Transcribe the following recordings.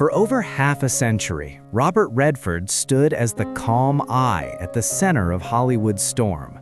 For over half a century, Robert Redford stood as the calm eye at the center of Hollywood's storm,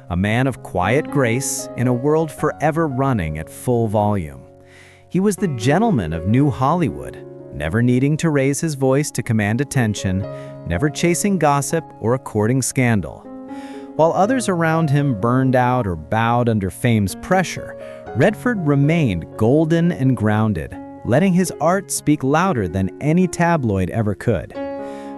a man of quiet grace in a world forever running at full volume. He was the gentleman of New Hollywood, never needing to raise his voice to command attention, never chasing gossip or courting scandal. While others around him burned out or bowed under fame's pressure, Redford remained golden and grounded, letting his art speak louder than any tabloid ever could.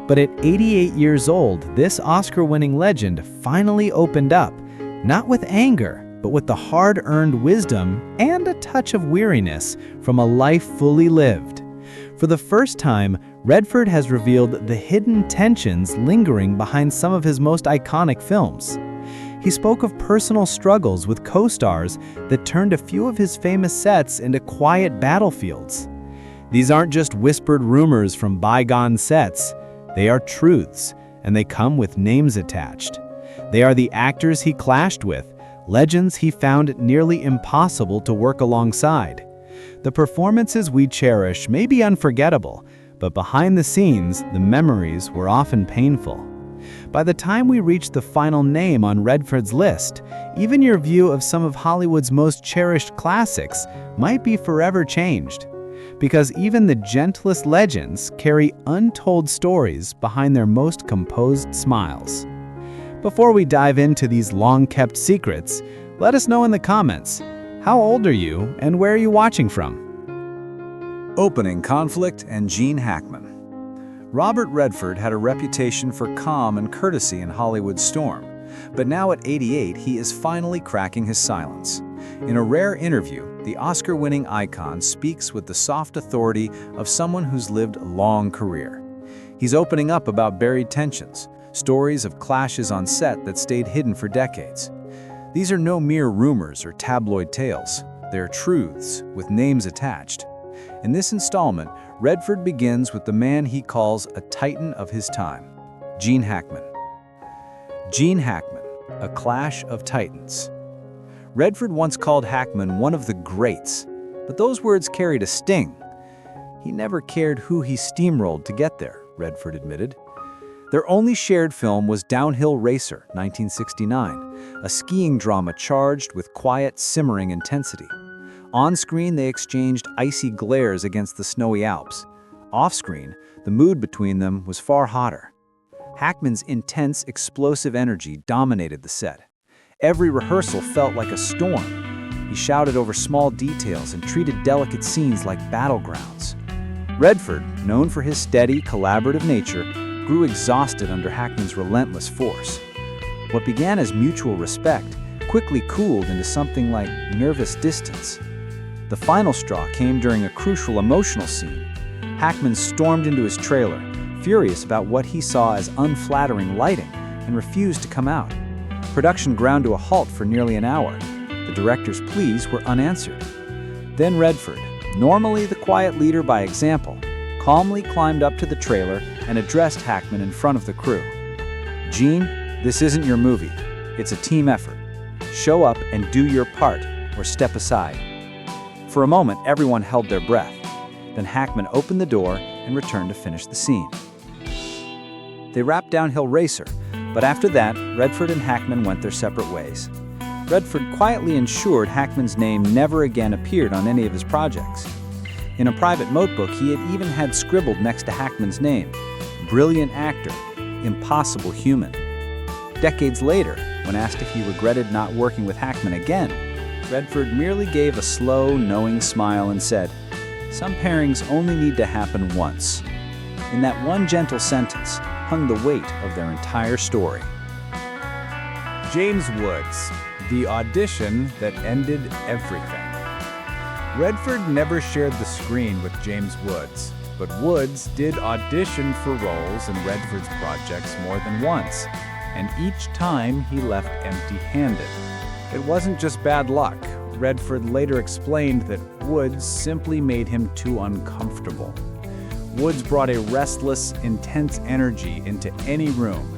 But at 88 years old, this Oscar-winning legend finally opened up, not with anger, but with the hard-earned wisdom and a touch of weariness from a life fully lived. For the first time, Redford has revealed the hidden tensions lingering behind some of his most iconic films. He spoke of personal struggles with co-stars that turned a few of his famous sets into quiet battlefields. These aren't just whispered rumors from bygone sets. They are truths, and they come with names attached. They are the actors he clashed with, legends he found nearly impossible to work alongside. The performances we cherish may be unforgettable, but behind the scenes, the memories were often painful. By the time we reach the final name on Redford's list, even your view of some of Hollywood's most cherished classics might be forever changed. Because even the gentlest legends carry untold stories behind their most composed smiles. Before we dive into these long-kept secrets, let us know in the comments, how old are you and where are you watching from? Opening conflict and Gene Hackman. Robert Redford had a reputation for calm and courtesy in Hollywood's storm, but now at 88 he is finally cracking his silence. In a rare interview, the Oscar-winning icon speaks with the soft authority of someone who's lived a long career. He's opening up about buried tensions, stories of clashes on set that stayed hidden for decades. These are no mere rumors or tabloid tales. They're truths with names attached. In this installment, Redford begins with the man he calls a titan of his time, Gene Hackman. Gene Hackman, a clash of titans. Redford once called Hackman one of the greats, but those words carried a sting. He never cared who he steamrolled to get there, Redford admitted. Their only shared film was Downhill Racer, 1969, a skiing drama charged with quiet, simmering intensity. On-screen, they exchanged icy glares against the snowy Alps. Off-screen, the mood between them was far hotter. Hackman's intense, explosive energy dominated the set. Every rehearsal felt like a storm. He shouted over small details and treated delicate scenes like battlegrounds. Redford, known for his steady, collaborative nature, grew exhausted under Hackman's relentless force. What began as mutual respect quickly cooled into something like nervous distance. The final straw came during a crucial emotional scene. Hackman stormed into his trailer, furious about what he saw as unflattering lighting, and refused to come out. Production ground to a halt for nearly an hour. The director's pleas were unanswered. Then Redford, normally the quiet leader by example, calmly climbed up to the trailer and addressed Hackman in front of the crew. "Gene, this isn't your movie. It's a team effort. Show up and do your part, or step aside." For a moment, everyone held their breath. Then Hackman opened the door and returned to finish the scene. They wrapped Downhill Racer, but after that, Redford and Hackman went their separate ways. Redford quietly ensured Hackman's name never again appeared on any of his projects. In a private notebook, he had even had scribbled next to Hackman's name, "Brilliant actor, impossible human." Decades later, when asked if he regretted not working with Hackman again, Redford merely gave a slow, knowing smile and said, "Some pairings only need to happen once." In that one gentle sentence hung the weight of their entire story. James Woods, the audition that ended everything. Redford never shared the screen with James Woods, but Woods did audition for roles in Redford's projects more than once, and each time he left empty-handed. It wasn't just bad luck. Redford later explained that Woods simply made him too uncomfortable. Woods brought a restless, intense energy into any room,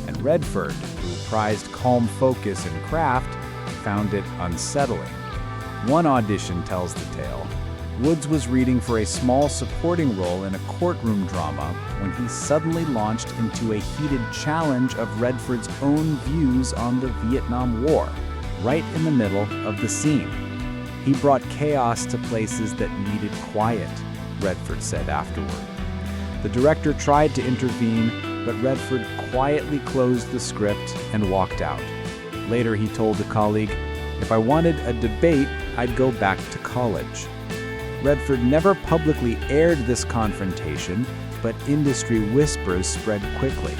and Redford, who prized calm focus and craft, found it unsettling. One audition tells the tale. Woods was reading for a small supporting role in a courtroom drama when he suddenly launched into a heated challenge of Redford's own views on the Vietnam War, right in the middle of the scene. He brought chaos to places that needed quiet, Redford said afterward. The director tried to intervene, but Redford quietly closed the script and walked out. Later, he told a colleague, "If I wanted a debate, I'd go back to college." Redford never publicly aired this confrontation, but industry whispers spread quickly.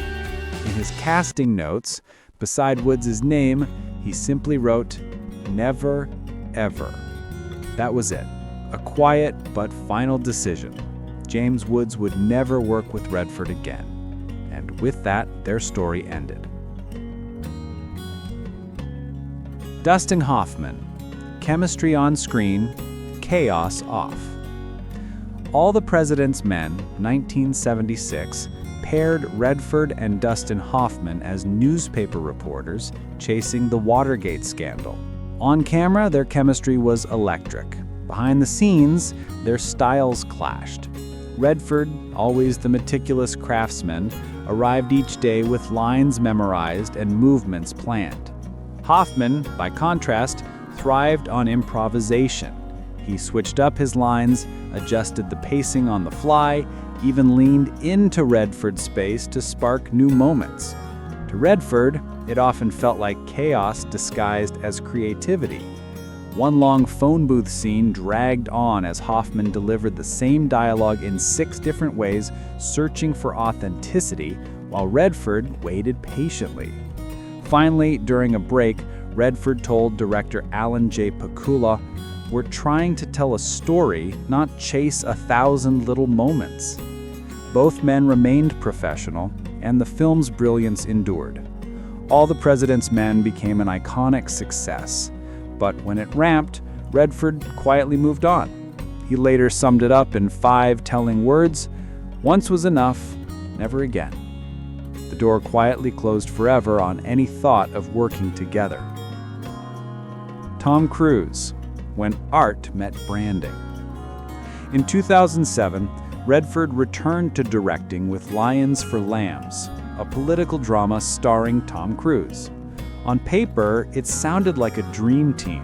In his casting notes, beside Woods' name, he simply wrote, "Never, ever." That was it. A quiet but final decision. James Woods would never work with Redford again. And with that, their story ended. Dustin Hoffman, chemistry on screen, chaos off. All the President's Men, 1976, paired Redford and Dustin Hoffman as newspaper reporters chasing the Watergate scandal. On camera, their chemistry was electric. Behind the scenes, their styles clashed. Redford, always the meticulous craftsman, arrived each day with lines memorized and movements planned. Hoffman, by contrast, thrived on improvisation. He switched up his lines, adjusted the pacing on the fly, even leaned into Redford's space to spark new moments. To Redford, it often felt like chaos disguised as creativity. One long phone booth scene dragged on as Hoffman delivered the same dialogue in 6 different ways, searching for authenticity, while Redford waited patiently. Finally, during a break, Redford told director Alan J. Pakula, "We're trying to tell a story, not chase 1,000 little moments." Both men remained professional, and the film's brilliance endured. All the President's Men became an iconic success. But when it ramped, Redford quietly moved on. He later summed it up in 5 telling words: "Once was enough, never again." The door quietly closed forever on any thought of working together. Tom Cruise, when art met branding. In 2007, Redford returned to directing with Lions for Lambs, a political drama starring Tom Cruise. On paper, it sounded like a dream team.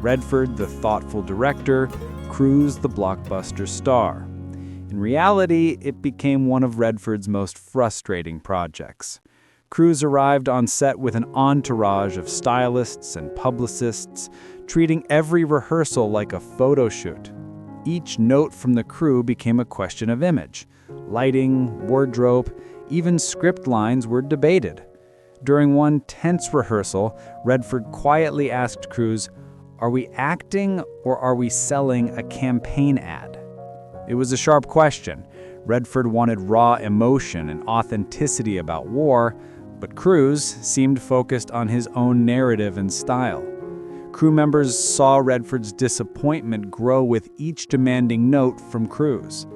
Redford, the thoughtful director, Cruise, the blockbuster star. In reality, it became one of Redford's most frustrating projects. Cruise arrived on set with an entourage of stylists and publicists, treating every rehearsal like a photo shoot. Each note from the crew became a question of image. Lighting, wardrobe, even script lines were debated. During one tense rehearsal, Redford quietly asked Cruise, "Are we acting or are we selling a campaign ad?" It was a sharp question. Redford wanted raw emotion and authenticity about war, but Cruise seemed focused on his own narrative and style. Crew members saw Redford's disappointment grow with each demanding note from Cruise.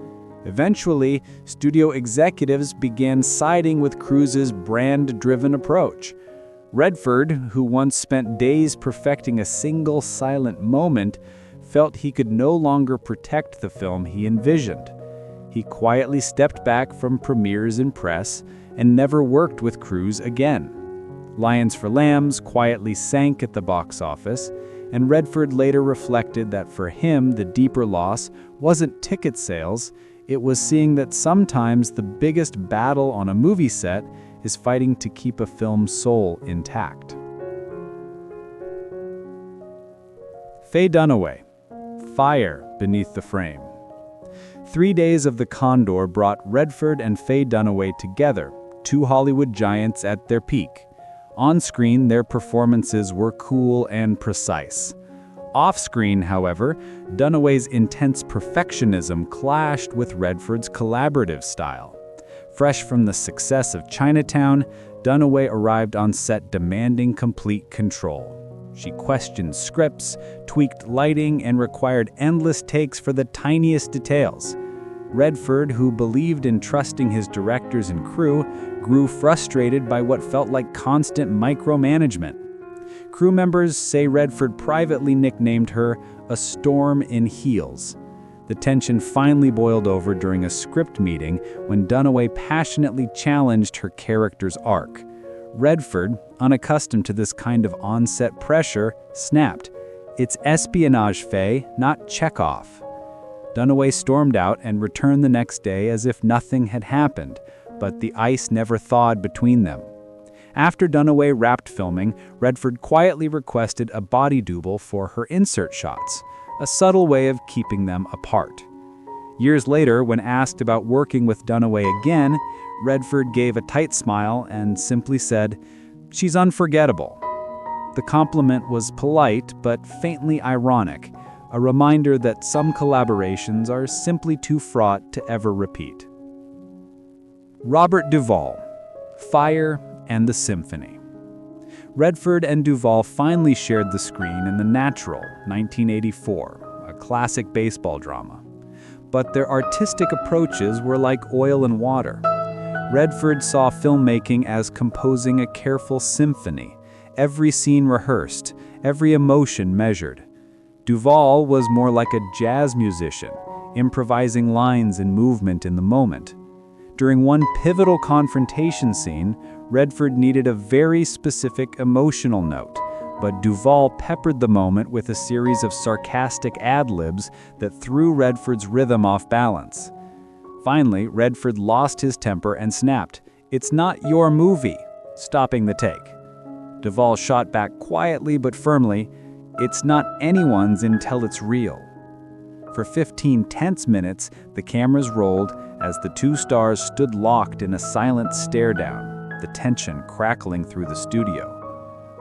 Eventually, studio executives began siding with Cruise's brand-driven approach. Redford, who once spent days perfecting a single silent moment, felt he could no longer protect the film he envisioned. He quietly stepped back from premieres and press and never worked with Cruise again. Lions for Lambs quietly sank at the box office, and Redford later reflected that for him the deeper loss wasn't ticket sales, it was seeing that sometimes the biggest battle on a movie set is fighting to keep a film's soul intact. Faye Dunaway, Fire Beneath the Frame. 3 days of The Condor brought Redford and Faye Dunaway together, 2 Hollywood giants at their peak. On screen, their performances were cool and precise. Off-screen, however, Dunaway's intense perfectionism clashed with Redford's collaborative style. Fresh from the success of Chinatown, Dunaway arrived on set demanding complete control. She questioned scripts, tweaked lighting, and required endless takes for the tiniest details. Redford, who believed in trusting his directors and crew, grew frustrated by what felt like constant micromanagement. Crew members say Redford privately nicknamed her a storm in heels. The tension finally boiled over during a script meeting when Dunaway passionately challenged her character's arc. Redford, unaccustomed to this kind of on-set pressure, snapped, "It's espionage, Faye, not Chekhov." Dunaway stormed out and returned the next day as if nothing had happened, but the ice never thawed between them. After Dunaway wrapped filming, Redford quietly requested a body double for her insert shots, a subtle way of keeping them apart. Years later, when asked about working with Dunaway again, Redford gave a tight smile and simply said, "She's unforgettable." The compliment was polite but faintly ironic, a reminder that some collaborations are simply too fraught to ever repeat. Robert Duvall, Fire and the Symphony. Redford and Duvall finally shared the screen in The Natural, 1984, a classic baseball drama. But their artistic approaches were like oil and water. Redford saw filmmaking as composing a careful symphony, every scene rehearsed, every emotion measured. Duvall was more like a jazz musician, improvising lines and movement in the moment. During one pivotal confrontation scene, Redford needed a very specific emotional note, but Duvall peppered the moment with a series of sarcastic ad-libs that threw Redford's rhythm off balance. Finally, Redford lost his temper and snapped, "It's not your movie," stopping the take. Duvall shot back quietly but firmly, "It's not anyone's until it's real." For 15 tense minutes, the cameras rolled as the two stars stood locked in a silent stare-down, the tension crackling through the studio.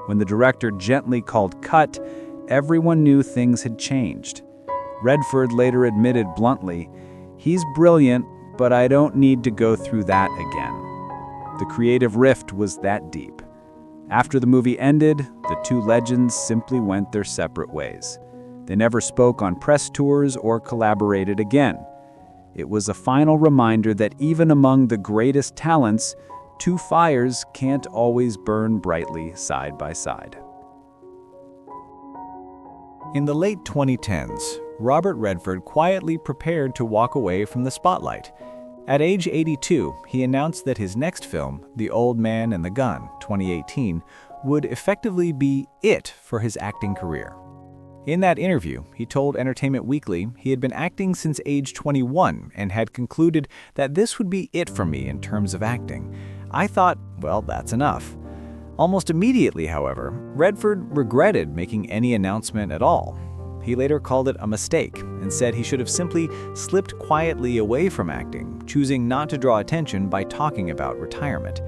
When the director gently called cut, everyone knew things had changed. Redford later admitted bluntly, "He's brilliant, but I don't need to go through that again." The creative rift was that deep. After the movie ended, the two legends simply went their separate ways. They never spoke on press tours or collaborated again. It was a final reminder that even among the greatest talents, two fires can't always burn brightly side by side. In the late 2010s, Robert Redford quietly prepared to walk away from the spotlight. At age 82, he announced that his next film, The Old Man and the Gun, 2018, would effectively be it for his acting career. In that interview, he told Entertainment Weekly he had been acting since age 21 and had concluded that this would be it for me in terms of acting. I thought, well, that's enough. Almost immediately, however, Redford regretted making any announcement at all. He later called it a mistake and said he should have simply slipped quietly away from acting, choosing not to draw attention by talking about retirement.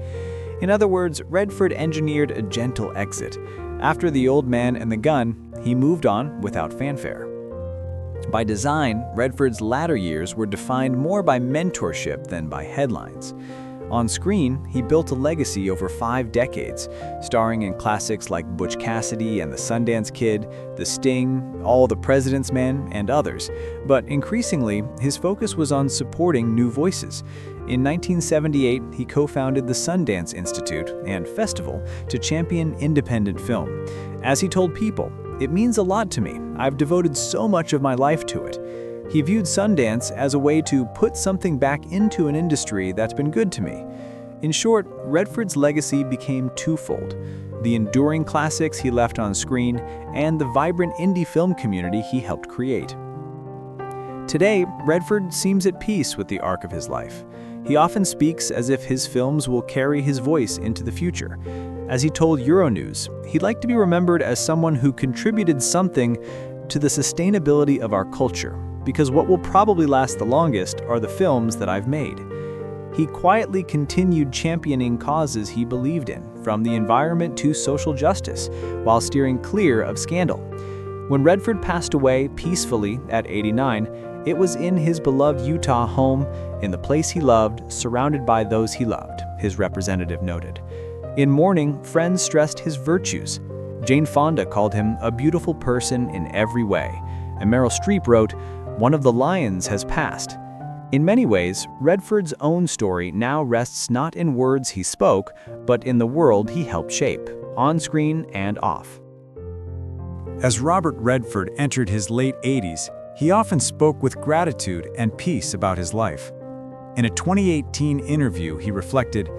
In other words, Redford engineered a gentle exit. After The Old Man and the Gun, he moved on without fanfare. By design, Redford's latter years were defined more by mentorship than by headlines. On screen, he built a legacy over 5 decades, starring in classics like Butch Cassidy and the Sundance Kid, The Sting, All the President's Men, and others. But increasingly, his focus was on supporting new voices. In 1978, he co-founded the Sundance Institute and Festival to champion independent film. As he told People, "It means a lot to me. I've devoted so much of my life to it." He viewed Sundance as a way to put something back into an industry that's been good to me. In short, Redford's legacy became twofold: the enduring classics he left on screen and the vibrant indie film community he helped create. Today, Redford seems at peace with the arc of his life. He often speaks as if his films will carry his voice into the future. As he told Euronews, he'd like to be remembered as someone who contributed something to the sustainability of our culture, because what will probably last the longest are the films that I've made. He quietly continued championing causes he believed in, from the environment to social justice, while steering clear of scandal. When Redford passed away peacefully at 89, it was in his beloved Utah home, in the place he loved, surrounded by those he loved, his representative noted. In mourning, friends stressed his virtues. Jane Fonda called him a beautiful person in every way, and Meryl Streep wrote, "One of the lions has passed." In many ways, Redford's own story now rests not in words he spoke, but in the world he helped shape, on screen and off. As Robert Redford entered his late 80s, He often spoke with gratitude and peace about his life. In a 2018 interview, he reflected,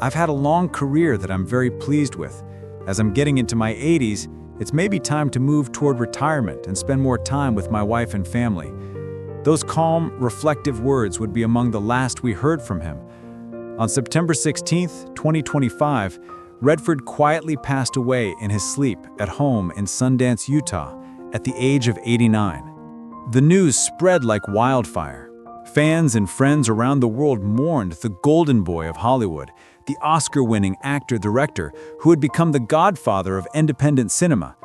"I've had a long career that I'm very pleased with. As I'm getting into my 80s, it's maybe time to move toward retirement and spend more time with my wife and family." Those calm, reflective words would be among the last we heard from him. On September 16, 2025, Redford quietly passed away in his sleep at home in Sundance, Utah, at the age of 89. The news spread like wildfire. Fans and friends around the world mourned the golden boy of Hollywood, the Oscar-winning actor-director who had become the godfather of independent cinema.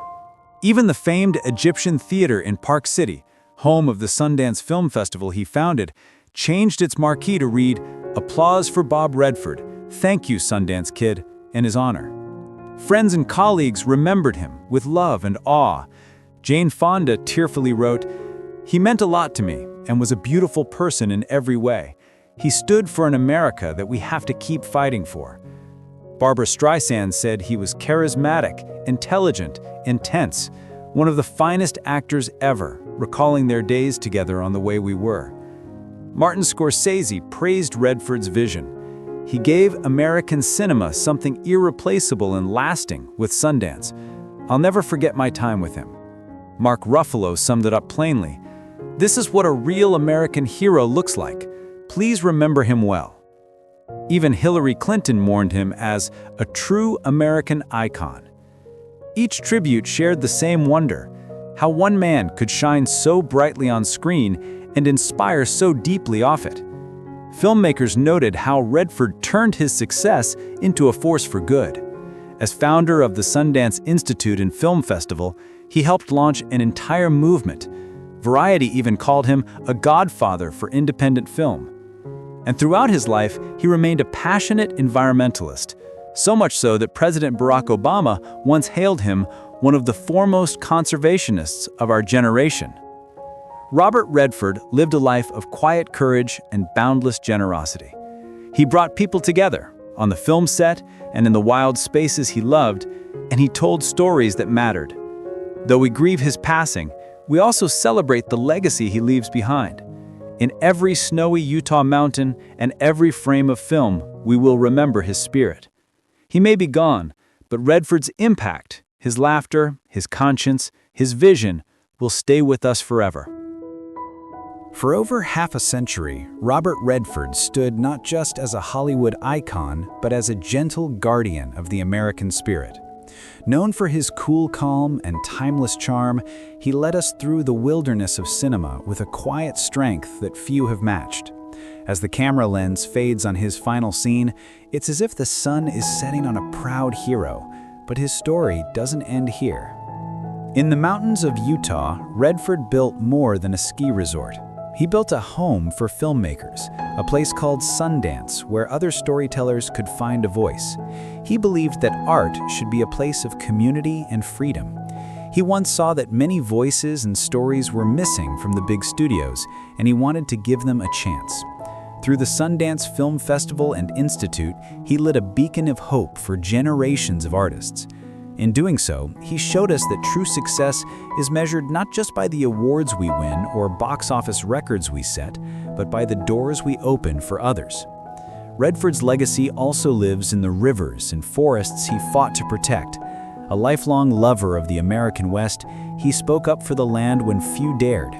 Even the famed Egyptian Theater in Park City, home of the Sundance Film Festival he founded, changed its marquee to read, "Applause for Bob Redford. Thank you, Sundance Kid," in his honor. Friends and colleagues remembered him with love and awe. Jane Fonda tearfully wrote, "He meant a lot to me and was a beautiful person in every way. He stood for an America that we have to keep fighting for." Barbra Streisand said he was charismatic, intelligent, intense, one of the finest actors ever, recalling their days together on The Way We Were. Martin Scorsese praised Redford's vision. He gave American cinema something irreplaceable and lasting with Sundance. "I'll never forget my time with him." Mark Ruffalo summed it up plainly. "This is what a real American hero looks like. Please remember him well." Even Hillary Clinton mourned him as a true American icon. Each tribute shared the same wonder, how one man could shine so brightly on screen and inspire so deeply off it. Filmmakers noted how Redford turned his success into a force for good. As founder of the Sundance Institute and Film Festival, he helped launch an entire movement. Variety even called him a godfather for independent film. And throughout his life, he remained a passionate environmentalist, so much so that President Barack Obama once hailed him one of the foremost conservationists of our generation. Robert Redford lived a life of quiet courage and boundless generosity. He brought people together, on the film set and in the wild spaces he loved, and he told stories that mattered. Though we grieve his passing, we also celebrate the legacy he leaves behind. In every snowy Utah mountain and every frame of film, we will remember his spirit. He may be gone, but Redford's impact, his laughter, his conscience, his vision, will stay with us forever. For over half a century, Robert Redford stood not just as a Hollywood icon, but as a gentle guardian of the American spirit. Known for his cool calm and timeless charm, he led us through the wilderness of cinema with a quiet strength that few have matched. As the camera lens fades on his final scene, it's as if the sun is setting on a proud hero, but his story doesn't end here. In the mountains of Utah, Redford built more than a ski resort. He built a home for filmmakers, a place called Sundance where other storytellers could find a voice. He believed that art should be a place of community and freedom. He once saw that many voices and stories were missing from the big studios, and he wanted to give them a chance. Through the Sundance Film Festival and Institute, he lit a beacon of hope for generations of artists. In doing so, he showed us that true success is measured not just by the awards we win or box office records we set, but by the doors we open for others. Redford's legacy also lives in the rivers and forests he fought to protect. A lifelong lover of the American West, he spoke up for the land when few dared.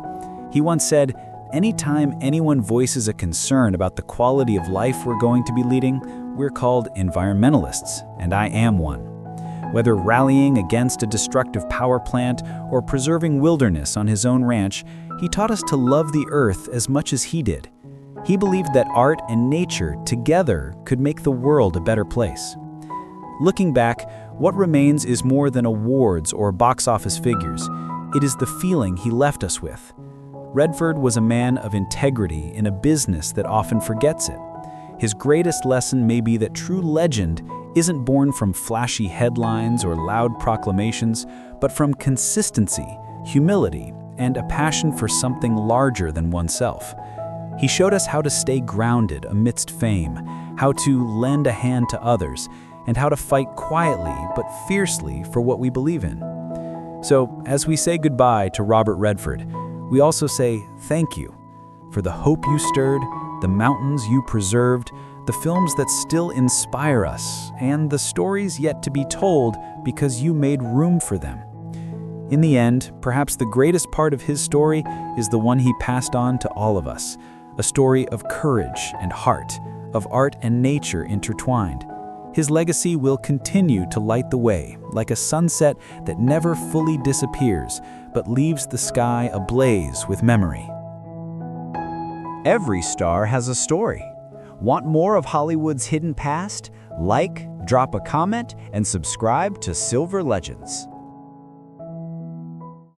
He once said, "Anytime anyone voices a concern about the quality of life we're going to be leading, we're called environmentalists, and I am one." Whether rallying against a destructive power plant or preserving wilderness on his own ranch, he taught us to love the earth as much as he did. He believed that art and nature together could make the world a better place. Looking back, what remains is more than awards or box office figures. It is the feeling he left us with. Redford was a man of integrity in a business that often forgets it. His greatest lesson may be that true legend isn't born from flashy headlines or loud proclamations, but from consistency, humility, and a passion for something larger than oneself. He showed us how to stay grounded amidst fame, how to lend a hand to others, and how to fight quietly but fiercely for what we believe in. So, as we say goodbye to Robert Redford, We also say thank you for the hope you stirred, the mountains you preserved, the films that still inspire us, and the stories yet to be told because you made room for them. In the end, perhaps the greatest part of his story is the one he passed on to all of us, a story of courage and heart, of art and nature intertwined. His legacy will continue to light the way, like a sunset that never fully disappears, but leaves the sky ablaze with memory. Every star has a story. Want more of Hollywood's hidden past? Like, drop a comment, and subscribe to Silver Legends.